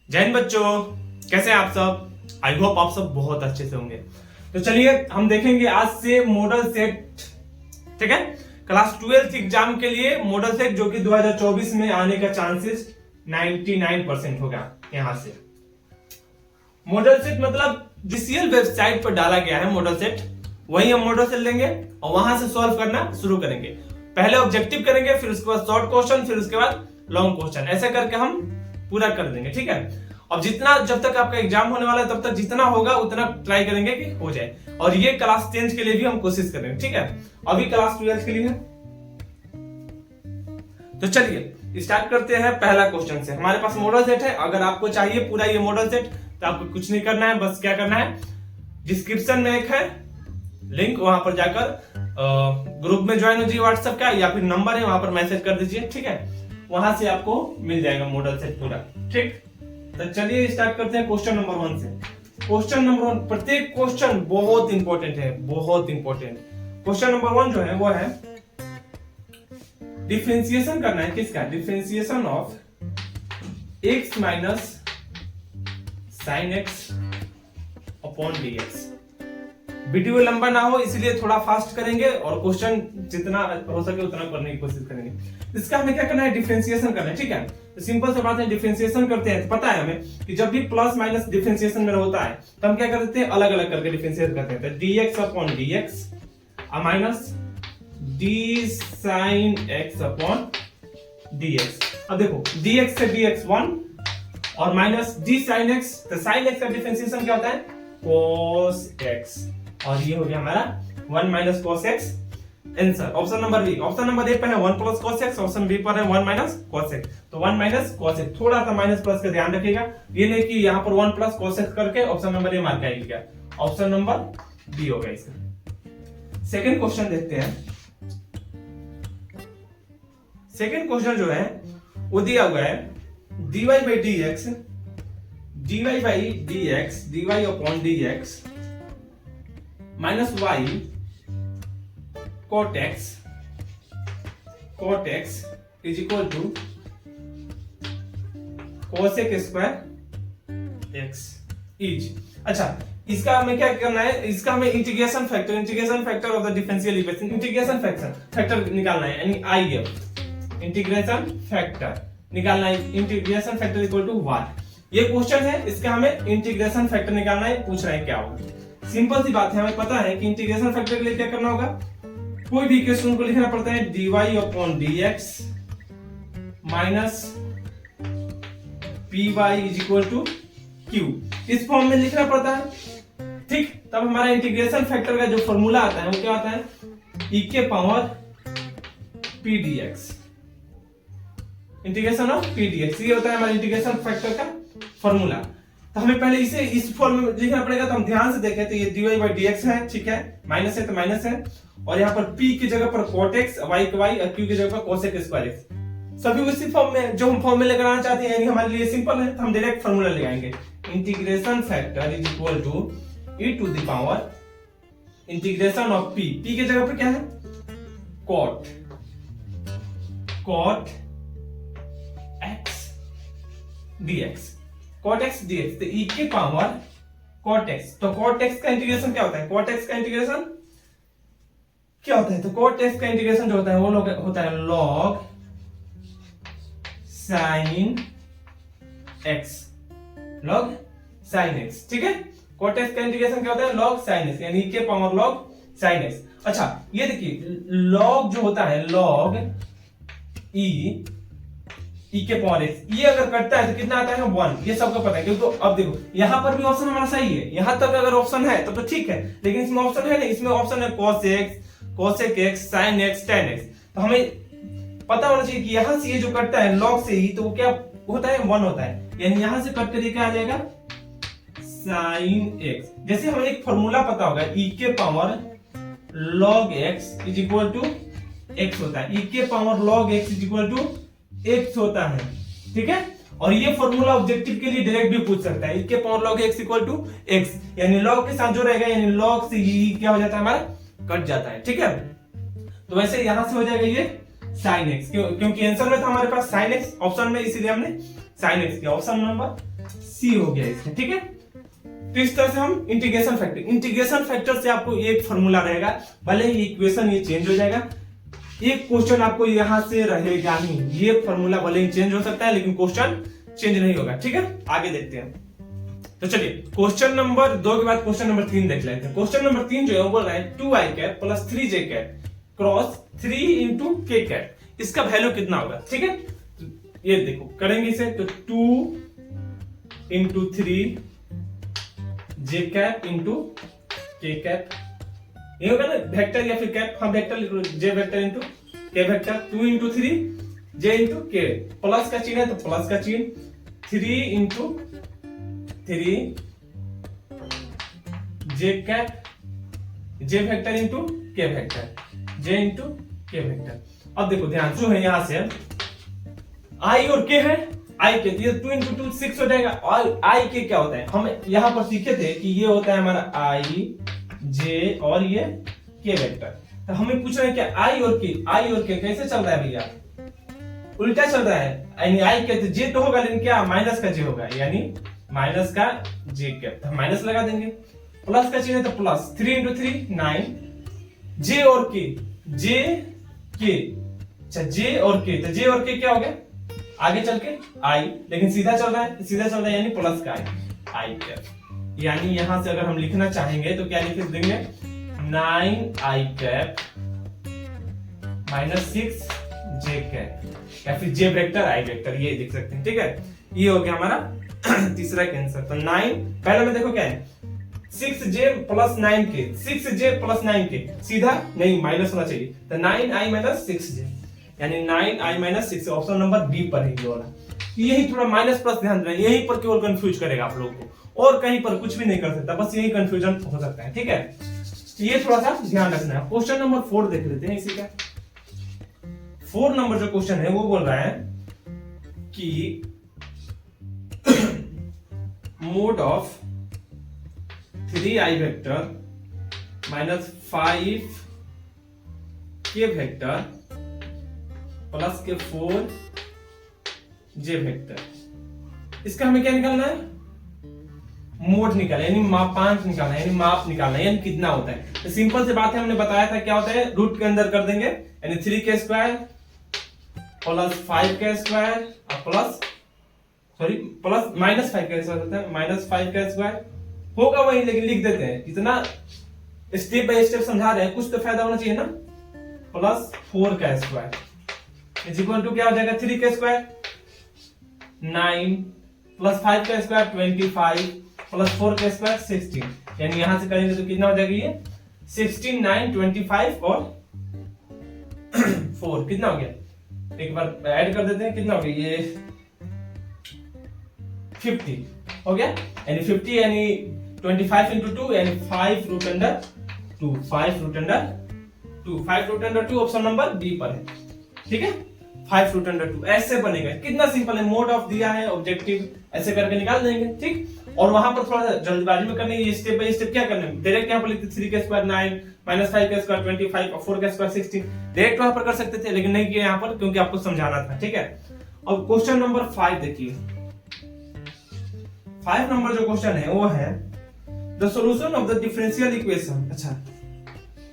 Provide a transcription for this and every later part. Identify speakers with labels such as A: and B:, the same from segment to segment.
A: जय हिंद बच्चों, कैसे हैं आप सब। आई होप आप सब बहुत अच्छे से होंगे। तो चलिए हम देखेंगे आज से मॉडल सेट, ठीक है। क्लास 12 एग्जाम के लिए मॉडल सेट जो कि 2024 में आने का चांसेस 99% होगा। यहां से मॉडल सेट मतलब जीसीएल वेबसाइट पर डाला गया है मॉडल सेट, वही हम मॉडल सेट लेंगे और वहां से सॉल्व करना शुरू करेंगे। पहले ऑब्जेक्टिव करेंगे, फिर उसके बाद शॉर्ट क्वेश्चन, फिर उसके बाद लॉन्ग क्वेश्चन, ऐसा करके हम पूरा कर देंगे, ठीक है। अब जितना जब तक आपका एग्जाम होने वाला है तब तक जितना होगा उतना ट्राई करेंगे कि हो जाए, और ये क्लास 10 के लिए भी हम कोशिश करेंगे, ठीक है। अभी क्लास 12 के लिए। तो चलिए स्टार्ट करते हैं पहला क्वेश्चन से। हमारे पास मॉडल सेट है, अगर आपको चाहिए पूरा ये मॉडल सेट तो आपको कुछ नहीं करना है, बस क्या करना है, डिस्क्रिप्शन में एक है लिंक, वहां पर जाकर ग्रुप में ज्वाइन हो जाइए व्हाट्सएप का, या फिर नंबर है वहां पर मैसेज कर दीजिए, ठीक है। वहां से आपको मिल जाएगा मॉडल सेट पूरा, ठीक। तो चलिए स्टार्ट करते हैं क्वेश्चन नंबर 1 से। क्वेश्चन नंबर 1, प्रत्येक क्वेश्चन बहुत इंपॉर्टेंट है, बहुत इंपॉर्टेंट। क्वेश्चन नंबर 1 जो है वो है डिफरेंशिएशन करना है, किसका, differentiation of x minus sine x upon dx। Video लंबा ना हो इसलिए थोड़ा फास्ट करेंगे और क्वेश्चन जितना हो सके उतना करने की कोशिश करेंगे। इसका हमें क्या करना है, डिफरेंशिएशन करना है, ठीक है। तो सिंपल सी बात है, डिफरेंशिएशन करते हैं तो पता है हमें कि जब भी प्लस माइनस डिफरेंशिएशन में होता है तो हम क्या कर देते हैं, अलग अलग करके डिफरेंशिएट करते हैं। तो dx upon dx minus d sin x upon dx। अब देखो dx से dx 1 और माइनस d sin x, तो sin x का डिफरेंशिएशन क्या होता है, cos x, और ये हो गया हमारा 1 minus cos x। Answer option number B. Option number A पर है 1 plus cos x, option B पर है 1 माइनस cos x। तो 1 माइनस cos x, थोड़ा सा माइनस प्लस का ध्यान रखिएगा, ये नहीं कि यहां पर 1 प्लस cos x करके ऑप्शन नंबर ए मार्क आएगा, ऑप्शन नंबर बी होगा इसका। सेकंड क्वेश्चन देखते हैं। सेकंड क्वेश्चन जो है वो दिया हुआ है dy by dx, dy by dx, dy upon dx minus y cot x is equal to cosec square x is. अच्छा, इसका हमें क्या करना है, इसका हमें integration factor of the differential equation, integration factor निकालना है, यानी IF, इंटीग्रेशन फैक्टर निकालना है। Integration factor equal to 1। ये क्वेश्चन है, इसका हमें इंटीग्रेशन फैक्टर निकालना है, पूछ रहे हैं क्या होगा। सिंपल सी बात है, हमें पता है कि इंटीग्रेशन फैक्टर के लिए क्या करना होगा, कोई भी इक्वेशन को लिखना पड़ता है dy upon dx minus py is equal to q, इस फॉर्म में लिखना पड़ता है, ठीक। तब हमारा इंटीग्रेशन फैक्टर का जो फॉर्मूला आता है वो क्या आता है, e के power p dx, integration of p dx, ये होता है हमारा इंटीग्रेशन फैक्टर का फॉर्मूला। तो हमें पहले इसे इस फॉर्म में लिखना पड़ेगा, तो हम ध्यान से देखें तो ये dy by dx है, ठीक है, माइनस है तो माइनस है, और यहाँ पर p की जगह पर cot x, y के y और q की जगह पर cosec स्क्वायर x, सभी उसी फॉर्म में जो हम फॉर्म में लेकर आना चाहते हैं, यानी हमारे लिए सिंपल है, तो हम डायरेक्ट फार्मूला ले आएंगे। Integration factor is equal to e to the power integration of p, p की जगह पर क्या है, cot x dx, cot x dx, तो e के पावर cot x। तो cot x का इंटीग्रेशन क्या होता है, cot x का इंटीग्रेशन क्या होता है, तो cot x का इंटीग्रेशन जो होता है वो होता है log sin x, log sin x, ठीक है। cot x का इंटीग्रेशन क्या होता है, log sin x, यानी e के पावर log sin x। अच्छा, ये देखिए log जो होता है log e के पावर x, ये अगर कटता है तो कितना आता है, 1, ये सबको पता है, क्योंकि अब देखो यहां पर भी ऑप्शन हमारा सही है, यहां तक अगर ऑप्शन है तो ठीक है, लेकिन इसमें ऑप्शन है नहीं, इसमें ऑप्शन है cosec x, sin x, tan x। तो हमें पता होना चाहिए कि यहां से ये जो कटता है log से ही, तो वो क्या होता है, 1 होता है, यानी यहां से कट कर क्या आ जाएगा, sin x। जैसे हमें एक फॉर्मूला पता होगा, e के power log x is equal to x होता है, e के power log x is equal to x होता है, ठीक है। और ये फॉर्मूला ऑब्जेक्टिव के लिए डायरेक्ट भी पूछ सकता है, e के power log x equal to x, यानी log के साथ जो रहेगा, यानी log से ही क्या हो जाता है, हमारा कट जाता है, ठीक है। तो वैसे यहां से हो जाएगा ये sin x, क्योंकि आंसर में था हमारे पास sin x ऑप्शन में, इसीलिए हमने sin x किया, ऑप्शन नंबर सी हो गया इसमें, ठीक है। तो इस तरह से हम इंटीग्रेशन फैक्टर से आपको एक फॉर्मूला रहेगा, भले ही इक्वेशन ये चेंज हो जाएगा, एक क्वेश्चन आपको यहां से रहेगा नहीं, ये फॉर्मूला भले ही चेंज हो सकता है लेकिन क्वेश्चन चेंज नहीं होगा, ठीक है। आगे देखते हैं। तो चलिए क्वेश्चन नंबर 2 के बाद क्वेश्चन नंबर 3 देख लेते हैं। क्वेश्चन नंबर 3 जो है वो बोल रहा है 2i cap plus 3j cap cross 3 into के कैप, इसका वैल्यू कितना होगा, ठीक है। तो ये देखो करेंगे इसे, तो 2 इंटू 3 जे कैप इंटू के कैप, ये होगा ना वेक्टर या फिर कैप, हम वेक्टर लिख लो, जे वेक्टर इंटू के वेक्टर, 2 इंटू 3 जे इंटू के, प्लस का चिन्ह है तो प्लस का चिन्ह, 3 इंटू 3 जे कैप, जे वेक्टर इंटू के वेक्टर, जे इंटू के वेक्टर। अब देखो ध्यान जो है यहां से आई और के है, आई के 2 इंटू 2 6 हो जाएगा, और आई के क्या होता है, हम यहां पर सीखे थे कि ये होता है हमारा आई जे और ये के वेक्टर। तो हमें पूछ रहे हैं कि आई और के कैसे चल रहा है भैया, उल्टा चल रहा है, यानी आई के तो जे तो होगा लेकिन क्या माइनस का जे होगा, यानी माइनस का जे कैप, तो माइनस लगा देंगे, प्लस का चिन्ह है तो प्लस, 3 इंटू 3 9, जे और के, जे के, अच्छा जे और के, तो जे और के क्या हो गया आगे चल के आई, लेकिन सीधा चल रहा है यानी प्लस का आई कैप, यानी यहां से अगर हम लिखना चाहेंगे तो क्या लिख देंगे 9i कैप माइनस 6 जे कैप, या फिर जे वेक्टर आई वेक्टर, ये देख सकते हैं, ठीक है। ये हो गया हमारा तीसरा आंसर। तो 9 पहले में देखो क्या है 6j plus 9k, 6j plus 9k, सीधा नहीं माइनस होना चाहिए, तो 9i माइनस 6j, यानी 9i minus 6, option number B पर है ये वाला। यही थोड़ा माइनस प्लस ध्यान देना, यहीं पर केवल कंफ्यूज करेगा आप लोगों को, और कहीं पर कुछ भी नहीं कर सकता, बस यही कंफ्यूजन हो सकता है, ठीक है। ये थोड़ा सा ध्यान रखना है। क्वेश्चन नंबर 4 देख लेते हैं इसी का। 4 नंबर जो क्वेश्चन है वो बोल रहा है कि mode of 3i vector minus 5 के वेक्टर प्लस के 4 जे वेक्टर, इसका हमें क्या निकालना है, मोड निकालना, यानी मापांक निकालना है, यानी माप निकालना है, यानी कितना होता है। तो सिंपल सी बात है, हमने बताया था क्या होता है, रूट के अंदर कर देंगे, यानी 3 के स्क्वायर प्लस 5 के स्क्वायर प्लस प्लस माइनस 5 का स्क्वायर होता है, माइनस 5 का स्क्वायर होगा वही, लेकिन लिख देते हैं, इतना स्टेप बाय स्टेप समझा रहे हैं, कुछ तो फायदा होना चाहिए ना, प्लस 4 का स्क्वायर इज इक्वल टू क्या हो जाएगा 3 का स्क्वायर 9 प्लस 5 का स्क्वायर 25 प्लस 4 का स्क्वायर 16, यानी यहां से करेंगे तो कितना हो जाएगा ये 16 9 25 और 4 कितना हो गया, एक बार ऐड कर देते हैं, कितना हो गया ये 50 हो गया, यानी 50 यानी 25 इंटू 2 यानी 5 root under 2, 5 root under 2, 5 root under 2 option number B पर है, ठीक है। 5 रूट अंडर 2 ऐसे बनेगा, कितना सिंपल है, मोड ऑफ दिया है, ऑब्जेक्टिव ऐसे करके निकाल देंगे, ठीक। और वहां पर थोड़ा जल्दबाजी में करने, ये स्टेप बाय स्टेप क्या करना है, डायरेक्ट यहां पर लिखते 3 का स्क्वायर 9 माइनस 5 का स्क्वायर 25 और 4 का स्क्वायर 16, डायरेक्ट वहां पर कर सकते थे, लेकिन नहीं किया यहां पर क्योंकि आपको समझाना था, ठीक है। अब क्वेश्चन नंबर 5 देखिए। 5 नंबर जो क्वेश्चन है वो है the solution of the differential equation, अच्छा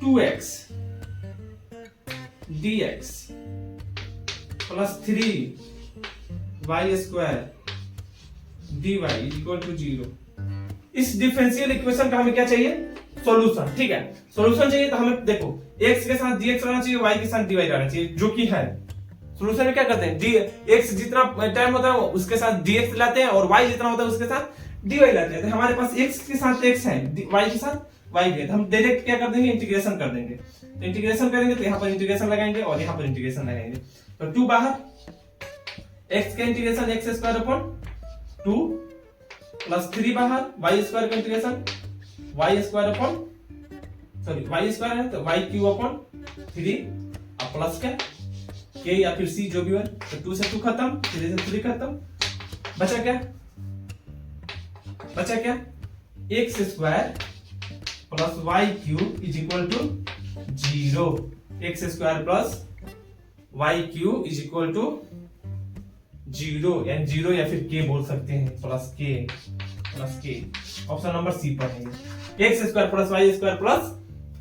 A: 2x dx plus 3y square dy equal to 0। इस डिफरेंशियल इक्वेशन का हमें क्या चाहिए, सॉल्यूशन, ठीक है। सॉल्यूशन चाहिए तो हमें देखो x के साथ dx रहना चाहिए, y के साथ dy रहना चाहिए, जो कि है सॉल्यूशन में क्या करते हैं, x जितना टाइम होता है उसके साथ dx लाते हैं और y जितना होता है उसके साथ dy लाते हैं। तो हमारे पास x के साथ x है, y के साथ y है, तो हम डायरेक्ट क्या कर देंगे, इंटीग्रेशन कर देंगे। तो इंटीग्रेशन करेंगे तो यहाँ पर इंटीग्रेशन लगाएंगे और यहाँ पर इंटीग्रेशन लगाएंगे, तो 2 बाहर, x का integration x square upon 2 plus 3 बाहर, y स्क्वायर का integration y square upon y square है तो y क्यूब अपॉन 3 और प्लस क्या k या फिर c जो भी हो, तो 2 से 2 खत्म, 3 से 3 खत्म, बचा क्या x square plus y cube is equal to 0, x square plus y cube is equal to zero यानी जीरो या फिर के बोल सकते हैं, प्लस के ऑप्शन नंबर सी पर है। X square plus y square plus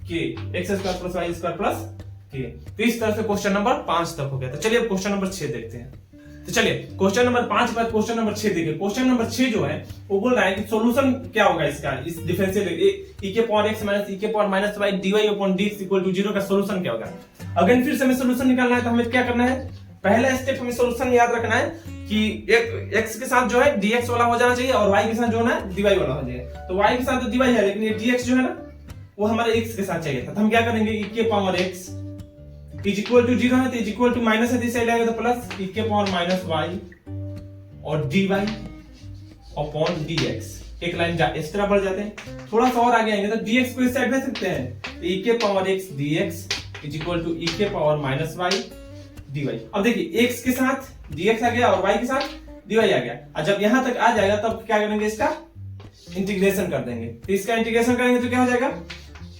A: K, x square plus y square plus K. तो इस तरह से क्वेश्चन नंबर 5 तक हो गया। तो चलिए अब क्वेश्चन नंबर 6 देखते हैं। तो चलिए क्वेश्चन नंबर 5 के बाद क्वेश्चन नंबर 6 देखिए। क्वेश्चन नंबर 6 जो है वो बोल रहा है कि सॉल्यूशन क्या होगा इसका, इस डिफरेंशियल e के पावर x माइनस e के power minus y dy upon dx equal to 0 का सॉल्यूशन क्या होगा। अगर फिर से हमें सॉल्यूशन निकालना है तो हमें क्या करना है, पहला स्टेप हमें सॉल्यूशन याद रखना है कि एक x के साथ जो है dx वाला हो जाना चाहिए और y के साथ जो है dy वाला हो जाएगा। तो y के साथ तो dy है लेकिन ये dx जो है ना वो हमारे x के साथ चाहिए था। तो हम क्या करेंगे, e के power x is equal to 0 है तो इज इक्वल टू माइनस है तो इस साइड आएगा तो प्लस e के पावर माइनस y और dy अपॉन dx। एक लाइन इस तरह बढ़ जाते हैं। थोड़ा सा और आगे आएंगे तो dx को इस साइड भेज सकते हैं तो e के power x dx is equal to e के पावर माइनस y dy। अब देखिए x के साथ dx आ गया और y के साथ dy आ गया। और जब यहां तक आ जाएगा तब क्या करेंगे, इसका इंटीग्रेशन कर देंगे। तो इसका इंटीग्रेशन करेंगे तो क्या हो जाएगा,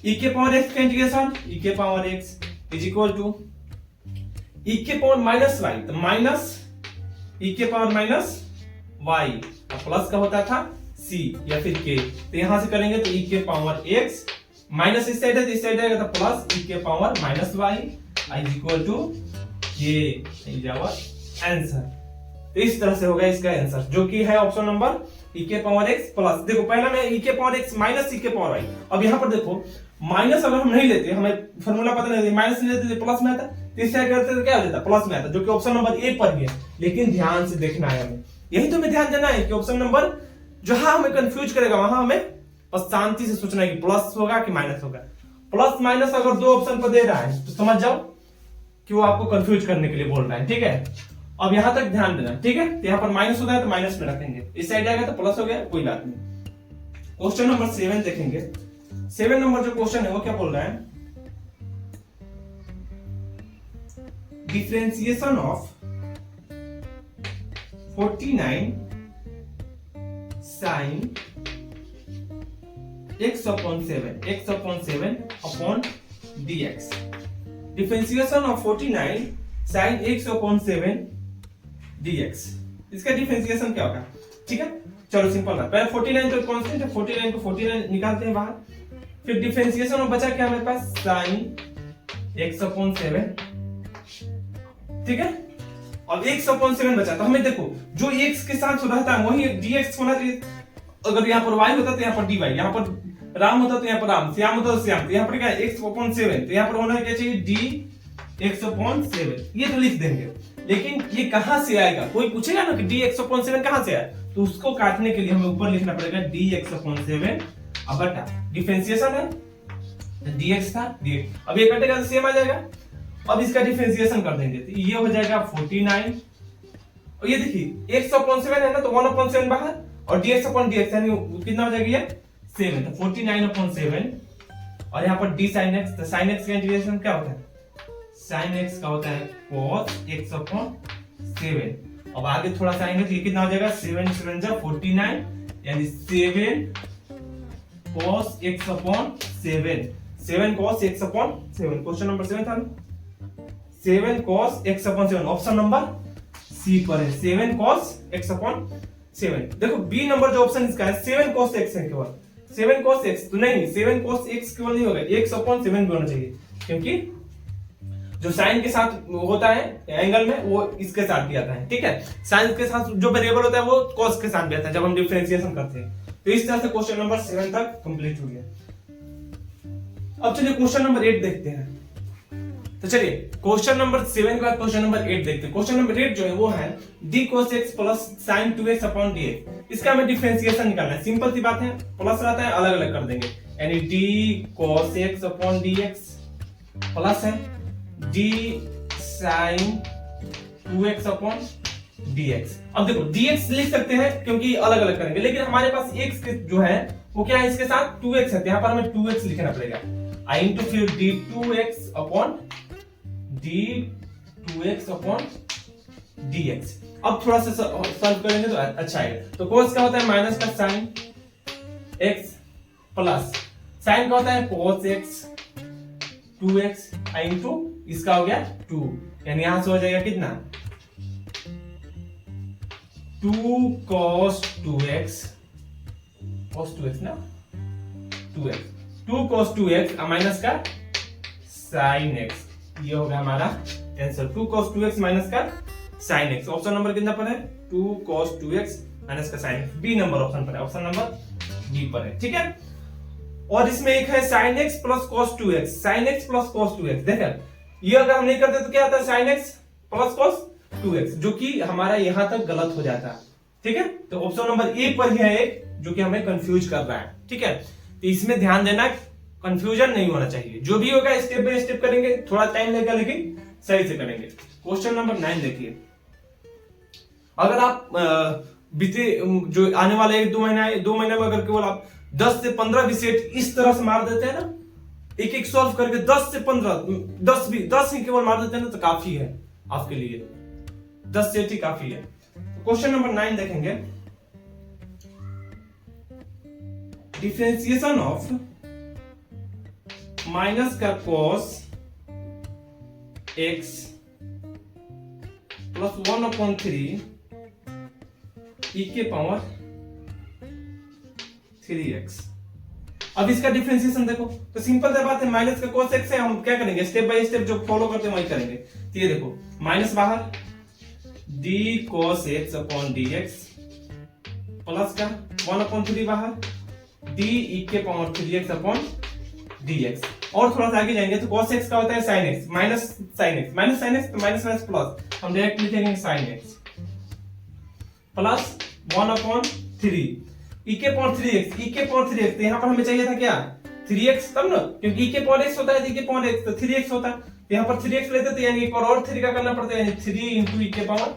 A: e के पावर x का इंटीग्रेशन e के power x is equal to e के पावर माइनस y, तो माइनस e के पावर माइनस y प्लस का होता था c या फिर k। तो यहां से करेंगे तो e के पावर x माइनस इस साइड है तो इस साइड आएगा तो प्लस e के power minus y is equal to ये इज आवर आंसर। तो इस तरह से होगा इसका आंसर जो कि है ऑप्शन नंबर e के पावर x प्लस। देखो पहला में e के पावर x माइनस e के पावर y। अब यहां पर देखो माइनस अगर हम नहीं लेते, हमें फार्मूला पता नहीं, माइनस नहीं लेते तो प्लस में आता, तो इस साइड करते तो क्या हो जाता, प्लस में आता, जो कि ऑप्शन नंबर ए पर ही है। लेकिन ध्यान से देखना है हमें, यही तो हमें ध्यान देना है कि ऑप्शन नंबर जहां हमें कंफ्यूज करेगा वहां हमें बस शांति से सोचना है कि प्लस होगा कि माइनस होगा। प्लस माइनस अगर दो ऑप्शन पर दे रहा है तो समझ जाओ कि वो आपको कंफ्यूज करने के लिए बोल रहा है, ठीक है। अब यहां तक ध्यान देना, ठीक है। तो यहां पर माइनस होता है तो माइनस में रखेंगे, इस साइड आएगा तो प्लस हो गया, कोई बात नहीं। क्वेश्चन नंबर 7 देखेंगे। 7 नंबर जो क्वेश्चन है वो क्या बोल रहा है, differentiation of 49 sin x upon 7 upon dx। Differentiation of 49 sin x upon 7 dx, इसका डिफरेंशिएशन क्या होगा, ठीक है। चलो सिंपल बात, पहले 49 तो कांस्टेंट है, 49 को 49 निकालते हैं बाहर। फिर डिफरेंशिएशन में बचा क्या हमारे पास, sin x upon 7, ठीक है। अब x upon 7 बचा तो हमें देखो जो x के साथ रहता है वही dx होना चाहिए। अगर यहाँ पर y होता तो यहाँ पर dy, यहाँ पर राम होता तो यहाँ पर राम, श्याम होता तो श्याम, तो यहाँ पर क्या है x upon 7, तो यहाँ पर होना क्या चाहिए dx upon 7, ये तो लिख देंगे। लेकिन ये कहां से आएगा, कोई पूछेगा ना कि dx upon 7 कहां से आया, तो उसको काटने के लिए हमें ऊपर लिखना पड़ेगा dx upon 7 अब बटा डिफरेंशिएशन है dx था dx। अब ये कटेगा तो सेम आ जाएगा। अब इसका डिफरेंशिएशन कर देंगे तो ये हो जाएगा 49 और ये देखिए x upon 7 है ना तो 1 upon 7 बाहर और dx upon dx यानी कितना हो जाएगा ये 7, तो 49 upon 7 और यहाँ पर d sin x, तो sin x का इंटीग्रेशन क्या होता है, sin x का होता है cos x upon 7। अब आगे थोड़ा सा आएंगे तो ये कितना हो जाएगा 7 7 जा 49 यानी 7 cos x upon 7, 7 cos x upon 7। Question number 7 था ना, 7 cos x upon 7 option number C पर है, 7 cos x upon 7। देखो बी नंबर जो ऑप्शन इसका है 7 cos x है केवल, 7 cos x तो नहीं, 7 cos x केवल नहीं होगा, x upon 7 भी होना चाहिए, क्योंकि जो साइन के साथ होता है एंगल में वो इसके साथ भी आता है, ठीक है। साइन के साथ जो वेरिएबल होता है वो cos के साथ भी आता है जब हम डिफरेंशिएशन करते हैं। तो इस तरह से क्वेश्चन नंबर 7 तक कंप्लीट हो गया। अब चलिए क्वेश्चन नंबर 8 देखते हैं। तो चलिए क्वेश्चन नंबर 7 के बाद क्वेश्चन नंबर 8 देखते हैं। क्वेश्चन नंबर 8 जो है वो है d cos x plus sin 2x upon dx। इसका हमें डिफरेंशिएशन निकालना है, सिंपल सी बात है, प्लस रहता है अलग अलग कर देंगे, यानी d cos x upon dx plus है d sin 2x upon dx। अब देखो dx लिख सकते हैं क्योंकि अलग अलग करेंगे, लेकिन हमारे पास x जो है वो क्या है, इसके साथ 2x है, यहाँ पर हमें 2x लिखना पड़ेगा, i इंटू फिर d2x upon d2x upon dx। अब थोड़ा सा सॉल्व करेंगे तो अच्छा है। तो cos का होता है माइनस का sin x प्लस sin का होता है cos x 2x i into इसका हो गया 2, यानी यहां से हो जाएगा कितना 2 cos 2x ना 2x 2 cos 2x माइनस का sin x, ये होगा हमारा आंसर। 2 cos 2x माइनस का sin x। ऑप्शन नंबर कितना पर है? 2 cos 2x माइनस का sin x, B number option पर है, ऑप्शन नंबर बी पर है, ठीक है। और इसमें एक है sin x plus cos 2x, sin x plus cos 2x। देखा, ये अगर हम नहीं करते तो क्या आता है? sin x plus cos 2x, जो कि हमारा यहां तक गलत हो जाता है, ठीक है। तो ऑप्शन नंबर ए पर ही है एक जो कि हमें कंफ्यूज कर रहा है, ठीक है। तो इसमें ध्यान देना, कंफ्यूजन नहीं होना चाहिए। जो भी होगा स्टेप बाय स्टेप करेंगे, थोड़ा टाइम लगेगा लेकिन सही से करेंगे। क्वेश्चन नंबर 9 देखिए। अगर आप बीते जो आने वाले 1-2 महीने में अगर केवल आप 10 से 15 भी सेट इस तरह से मार देते हैं ना, एक एक सॉल्व करके 10 से 15 10 ही केवल मार देते हैं ना, तो काफी है आपके लिए, 10 सेट ही काफी है। क्वेश्चन नंबर 9 देखेंगे। डिफरेंशिएशन ऑफ माइनस का cos x प्लस 1/3 e के पावर 3x। अब इसका डिफरेंशिएशन देखो तो सिंपल सी बात है, माइनस का cos x है, हम क्या करेंगे? स्टेप बाय स्टेप जो फॉलो करते हैं वही करेंगे। तो ये देखो, माइनस बाहर d cos x upon dx plus का 1/3 बाहर d e के पावर 3x अपॉन dx। और थोड़ा सा आगे जाएंगे तो cos x का होता है sin x minus sin x तो माइनस प्लस, हम डायरेक्ट लिखेंगे sin x प्लस 1/3 e के पावर 3x। तो यहाँ पर हमें चाहिए था क्या? 3x, तब ना, क्योंकि e के पावर x होता है, e के पावर x तो 3x होता है। तो यहाँ पर 3x लेते थे, यानी एक और 3 का करना पड़ता है, यानी 3 इंटू e के पावर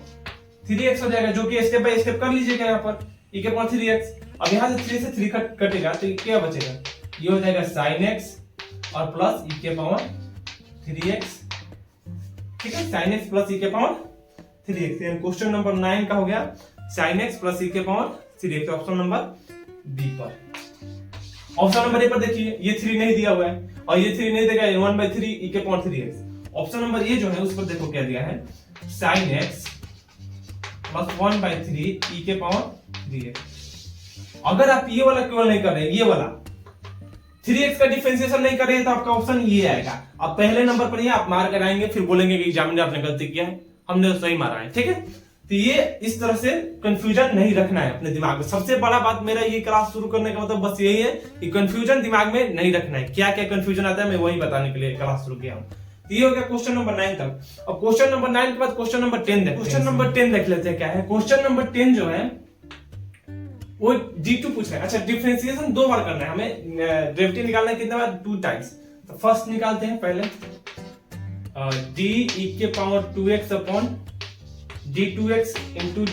A: 3x हो जाएगा, जो कि स्टेप बाय स्टेप कर लीजिएगा। यहाँ पर e के पावर 3x, अब यहाँ से 3 से 3 कटेगा तो क्या बचेगा? ये हो जाएगा sin x और प्लस e के पावर 3x, ठीक है। sin x प्लस e के पावर 3x, यानी क्वेश्चन नंबर 9 का हो गया sin x प्लस e के power 3x, option number B पर। ऑप्शन नंबर ए पर देखिए, ये 3 नहीं दिया हुआ है और ये 3 नहीं देगा, 1/3 e के पावर 3x। ऑप्शन नंबर ए जो है उस पर देखो क्या दिया है, sin x प्लस 1/3 e के पावर 3x। अगर आप ये वाला केवल नहीं कर रहे, ये वाला 3x का डिफरेंशिएशन नहीं कर रहे तो आपका ऑप्शन ये आएगा। अब पहले नंबर पर ये आप मार कर आएंगे, फिर बोलेंगे कि एग्जामिनर आपने गलती किया है, हमने तो सही मारा है, ठीक है। तो ये इस तरह से कंफ्यूजन नहीं रखना है अपने दिमाग में। सबसे बड़ा बात मेरा ये क्लास शुरू करने का मतलब बस यही है कि कंफ्यूजन दिमाग में नहीं रखना है। क्या क्या कंफ्यूजन आता है मैं वही बताने के लिए क्लास शुरू किया हूं। तो ये हो गया क्वेश्चन नंबर 9 तक। अब क्वेश्चन नंबर 9 के बाद क्वेश्चन नंबर 10 देखते हैं। क्वेश्चन नंबर 10 देख लेते हैं क्या है। क्वेश्चन नंबर 10 जो है वो D2 पूछ रहा है। अच्छा, डिफरेंशिएशन 2 बार करना है हमें, डेरिवेटिव निकालना है कितने बार? 2 टाइम्स। तो फर्स्ट निकालते हैं पहले d e के पावर 2x upon d2x into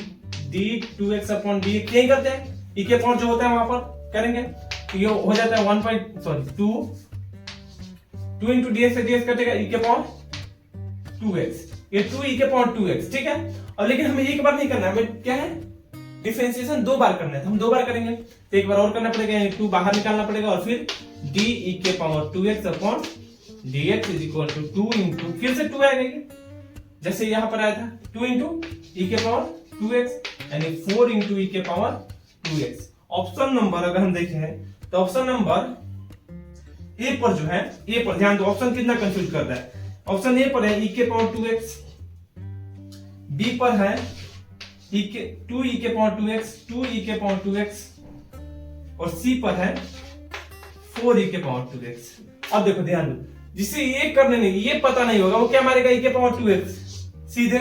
A: d2x upon dx, यही करते हैं। e के पावर जो होता है वहां पर करेंगे तो ये हो जाता है 2 इंटू dx से dx कटेगा e के पावर 2x, ये 2 e के पावर 2x, ठीक है। और लेकिन हमें एक बार नहीं करना है, हमें क्या है? डिफरेंशिएशन 2 बार करना है, तो हम 2 बार करेंगे। तो एक बार और करना पड़ेगा, 2 बाहर निकालना पड़ेगा और फिर d e के पावर 2x upon dx is equal to 2 into, फिर से 2 आएगा जैसे यहां पर आया था, 2 इंटू e के पावर 2x, यानी 4 इंटू e के पावर 2x। ऑप्शन नंबर अगर हम देखें तो ऑप्शन नंबर ए पर जो है, ए पर ध्यान दो, ऑप्शन कितना कंफ्यूज कर रहा है। ऑप्शन ए पर है e के पावर 2x, बी पर है 2 e के पावर 2x, 2 e के पावर 2x, और सी पर है 4 e के पावर 2x। अब देखो ध्यान दो, जिसे ये करने नहीं, ये पता नहीं होगा वो क्या मारेगा e के पावर 2x सीधे।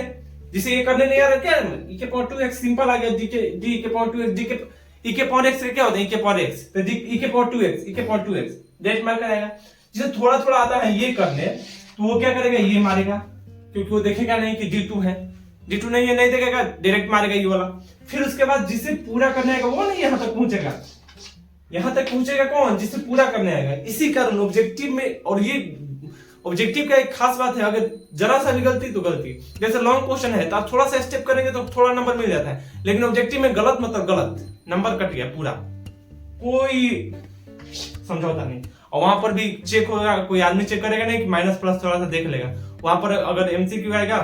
A: जिसे ये करने नहीं आ रहा क्या, e के पावर 2x सिंपल आ गया, d के पावर 2x, d के e के पावर x क्या होता है? e के पावर x, तो e के पावर 2x, e के पावर 2x डायरेक्ट मार कर आएगा। जिसे थोड़ा थोड़ा आता है ये करने तो वो क्या करेगा? ये मारेगा, क्योंकि वो देखेगा नहीं कि d2 है, d2 नहीं है, नहीं देखेगा, डायरेक्ट मारेगा ये वाला। फिर उसके बाद जिसे पूरा करने आएगा वो नहीं यहां तक पहुंचेगा, यहां तक पहुंचेगा कौन? जिसे पूरा करने आएगा। इसी कारण ऑब्जेक्टिव में, और ये ऑब्जेक्टिव का एक खास बात है, अगर जरा सा भी गलती तो गलती, जैसे लॉन्ग क्वेश्चन है तो आप थोड़ा सा स्टेप करेंगे तो थोड़ा नंबर मिल जाता है, लेकिन ऑब्जेक्टिव में गलत मतलब गलत, नंबर कट गया पूरा, कोई समझौता नहीं। और वहां पर भी चेक होगा, कोई आदमी चेक करेगा नहीं कि माइनस प्लस, थोड़ा सा देख लेगा। वहां पर अगर एमसीक्यू आएगा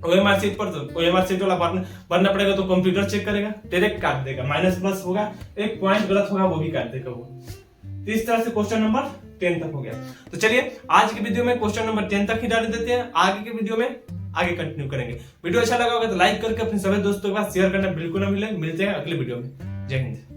A: ओएमआर शीट पर, तो ओएमआर शीट वाला भरना पड़ेगा, तो कंप्यूटर चेक करेगा, डायरेक्ट काट देगा, माइनस प्लस होगा, एक पॉइंट गलत होगा वो भी काट देगा वो। तो इस तरह से क्वेश्चन नंबर 10 तक हो गया। तो चलिए आज की वीडियो में क्वेश्चन नंबर 10 तक ही डाल देते हैं, आगे की वीडियो में आगे कंटिन्यू करेंगे। वीडियो अच्छा लगा होगा तो लाइक करके अपने सभी दोस्तों के पास शेयर करना बिल्कुल ना मिलते हैं अगले वीडियो में। जय हिंद।